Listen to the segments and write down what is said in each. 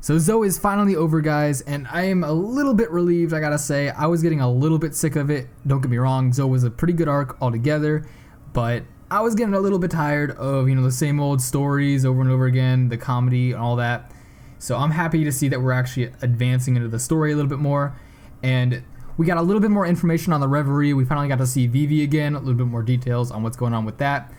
So Zoe is finally over, guys, and I am a little bit relieved, I gotta say. I was getting a little bit sick of it. Don't get me wrong, Zoe was a pretty good arc altogether, but I was getting a little bit tired of, the same old stories over and over again, the comedy and all that. So I'm happy to see that we're actually advancing into the story a little bit more, and we got a little bit more information on the Reverie. We finally got to see Vivi again, a little bit more details on what's going on with that.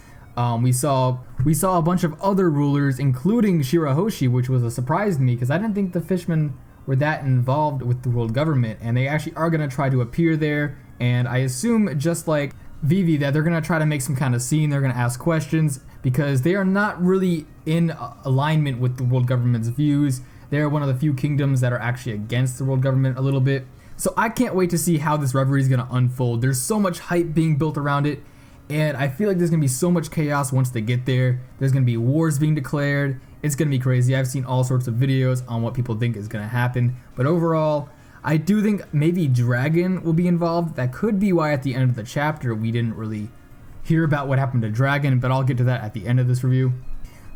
We saw a bunch of other rulers, including Shirahoshi, which was a surprise to me because I didn't think the fishmen were that involved with the world government, and they actually are going to try to appear there, and I assume, just like Vivi, that they're going to try to make some kind of scene. They're going to ask questions because they are not really in alignment with the world government's views. They're one of the few kingdoms that are actually against the world government a little bit. So I can't wait to see how this Reverie is going to unfold. There's so much hype being built around it, and I feel like there's going to be so much chaos once they get there. There's going to be wars being declared. It's going to be crazy. I've seen all sorts of videos on what people think is going to happen. But overall, I do think maybe Dragon will be involved. That could be why at the end of the chapter we didn't really hear about what happened to Dragon, but I'll get to that at the end of this review.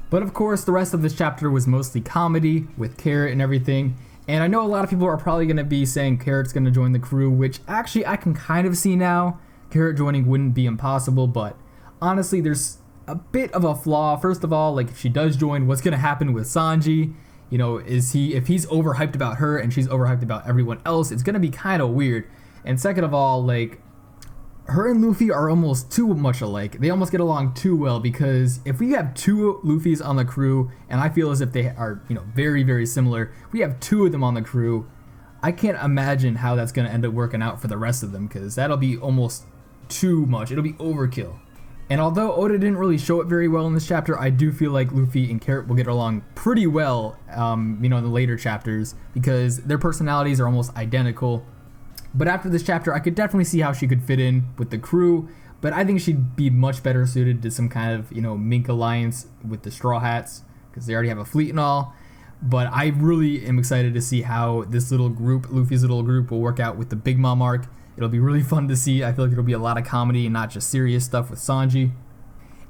But of course, the rest of this chapter was mostly comedy with Carrot and everything. And I know a lot of people are probably going to be saying Carrot's going to join the crew, which actually I can kind of see now. Carrot joining wouldn't be impossible, but honestly, there's a bit of a flaw. First of all, like, if she does join, what's going to happen with Sanji? If he's overhyped about her and she's overhyped about everyone else, it's going to be kind of weird. And second of all, like, her and Luffy are almost too much alike. They almost get along too well, because if we have two Luffys on the crew, and I feel as if they are, very, very similar, if we have two of them on the crew, I can't imagine how that's going to end up working out for the rest of them, because that'll be almost too much. It'll be overkill. And although Oda didn't really show it very well in this chapter, I do feel like Luffy and Carrot will get along pretty well, in the later chapters, because their personalities are almost identical. But after this chapter, I could definitely see how she could fit in with the crew, but I think she'd be much better suited to some kind of, Mink alliance with the Straw Hats, because they already have a fleet and all. But I really am excited to see how this little group, Luffy's little group, will work out with the Big Mom arc. It'll be really fun to see. I feel like it'll be a lot of comedy and not just serious stuff with Sanji.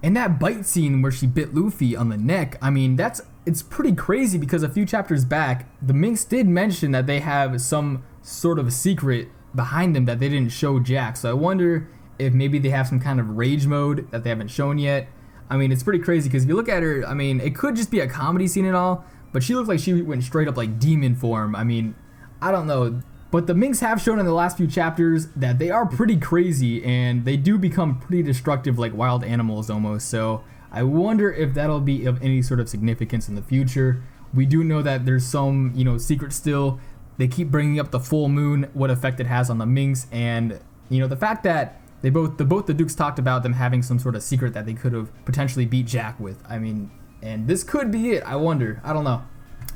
And that bite scene where she bit Luffy on the neck, I mean, it's pretty crazy, because a few chapters back, the Minks did mention that they have some sort of secret behind them that they didn't show Jack. So I wonder if maybe they have some kind of rage mode that they haven't shown yet. I mean, it's pretty crazy, because if you look at her, I mean, it could just be a comedy scene and all, but she looked like she went straight up like demon form. I mean, I don't know. But the Minks have shown in the last few chapters that they are pretty crazy, and they do become pretty destructive, like wild animals almost. So I wonder if that'll be of any sort of significance in the future. We do know that there's some, secret still. They keep bringing up the full moon, what effect it has on the Minks, and the fact that both the Dukes talked about them having some sort of secret that they could have potentially beat Jack with. I mean, and this could be it. I wonder. I don't know.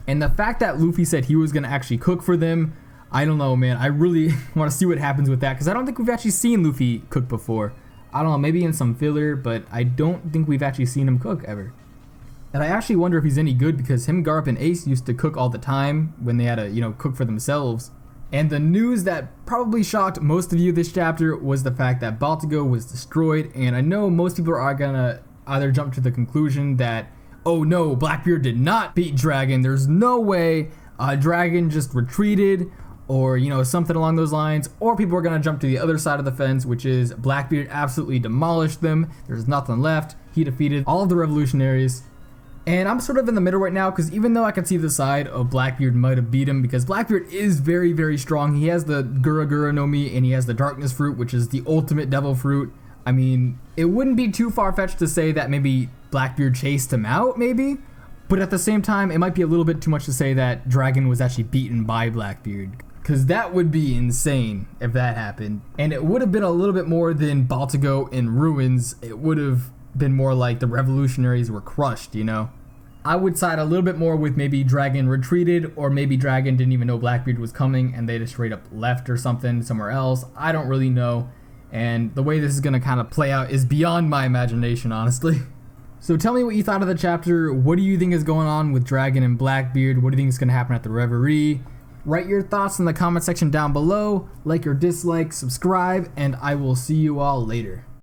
And the fact that Luffy said he was going to actually cook for them, I don't know, man. I really want to see what happens with that, because I don't think we've actually seen Luffy cook before. I don't know, maybe in some filler, but I don't think we've actually seen him cook ever. And I actually wonder if he's any good, because him, Garp, and Ace used to cook all the time when they had to, cook for themselves. And the news that probably shocked most of you this chapter was the fact that Baltigo was destroyed. And I know most people are gonna either jump to the conclusion that, oh no, Blackbeard did not beat Dragon. There's no way Dragon just retreated, or something along those lines. Or people are gonna jump to the other side of the fence, which is Blackbeard absolutely demolished them. There's nothing left. He defeated all of the revolutionaries. And I'm sort of in the middle right now, because even though I can see the side of Blackbeard might have beat him, because Blackbeard is very, very strong. He has the Gura Gura no Mi, and he has the Darkness Fruit, which is the ultimate devil fruit. I mean, it wouldn't be too far-fetched to say that maybe Blackbeard chased him out, maybe? But at the same time, it might be a little bit too much to say that Dragon was actually beaten by Blackbeard, because that would be insane if that happened. And it would have been a little bit more than Baltigo in ruins. It would have been more like the revolutionaries were crushed, I would side a little bit more with maybe Dragon retreated, or maybe Dragon didn't even know Blackbeard was coming and they just straight up left or something somewhere else. I don't really know. And the way this is going to kind of play out is beyond my imagination, honestly. So tell me what you thought of the chapter. What do you think is going on with Dragon and Blackbeard? What do you think is going to happen at the Reverie? Write your thoughts in the comment section down below. Like or dislike, subscribe, and I will see you all later.